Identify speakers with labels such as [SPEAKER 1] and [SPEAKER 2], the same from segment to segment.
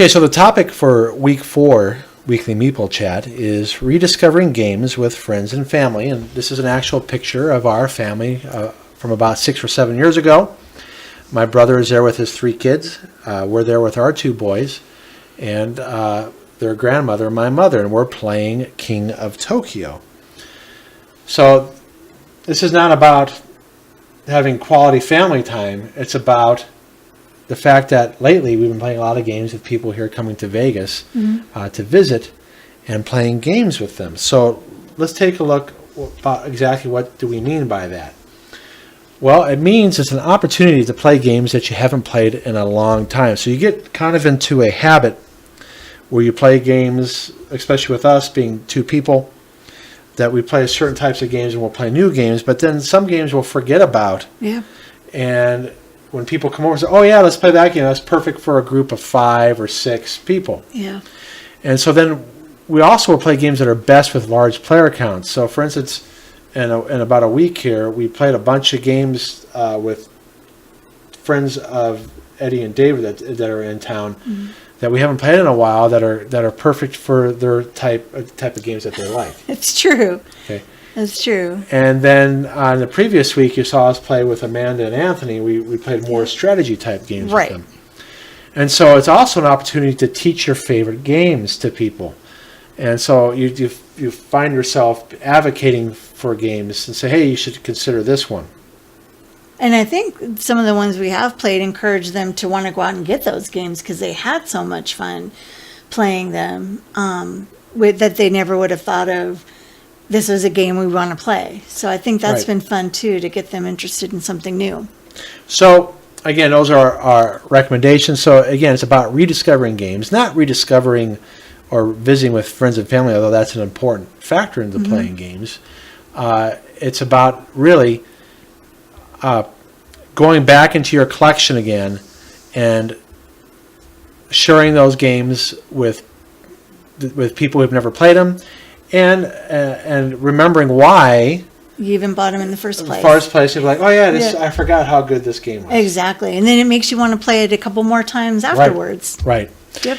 [SPEAKER 1] Okay, so the topic for week 4 weekly Meeple chat is rediscovering games with friends and family, and this is an actual picture of our family from about 6 or 7 years ago. My brother is there with his 3 kids. We're there with our 2 boys, and their grandmother, my mother, and we're playing King of Tokyo. So this is not about having quality family time. It's about the fact that lately we've been playing a lot of games with people here coming to Vegas to visit and playing games with them. So let's take a look about exactly what do we mean by that. Well, it means it's an opportunity to play games that you haven't played in a long time. So you get kind of into a habit where you play games, especially with us being 2 people, that we play certain types of games and we'll play new games, but then some games we'll forget about.
[SPEAKER 2] Yeah.
[SPEAKER 1] And when people come over and say, oh yeah, let's play that game, that's perfect for a group of 5 or 6 people.
[SPEAKER 2] Yeah.
[SPEAKER 1] And so then we also will play games that are best with large player counts. So for instance, in about a week here, we played a bunch of games with friends of Eddie and David that are in town that we haven't played in a while that are perfect for their type of games that they like.
[SPEAKER 2] It's true.
[SPEAKER 1] Okay.
[SPEAKER 2] That's true.
[SPEAKER 1] And then on the previous week, you saw us play with Amanda and Anthony. We played more strategy type games with them. And so it's also an opportunity to teach your favorite games to people. And so you find yourself advocating for games and say, hey, you should consider this one.
[SPEAKER 2] And I think some of the ones we have played encourage them to want to go out and get those games because they had so much fun playing them that they never would have thought of. This was a game we want to play. So I think that's been fun, too, to get them interested in something new.
[SPEAKER 1] So, again, those are our recommendations. So, again, it's about rediscovering games, not rediscovering or visiting with friends and family, although that's an important factor into playing games. It's about really going back into your collection again and sharing those games with people who've never played them. And remembering why
[SPEAKER 2] you even bought them in the first place.
[SPEAKER 1] You're like, oh yeah, I forgot how good this game was.
[SPEAKER 2] Exactly, and then it makes you want to play it a couple more times afterwards.
[SPEAKER 1] Right.
[SPEAKER 2] Yep.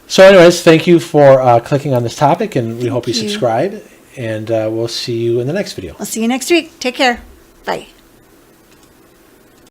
[SPEAKER 1] So, anyways, thank you for clicking on this topic, and we hope you subscribe. And we'll see you in the next video.
[SPEAKER 2] I'll see you next week. Take care. Bye.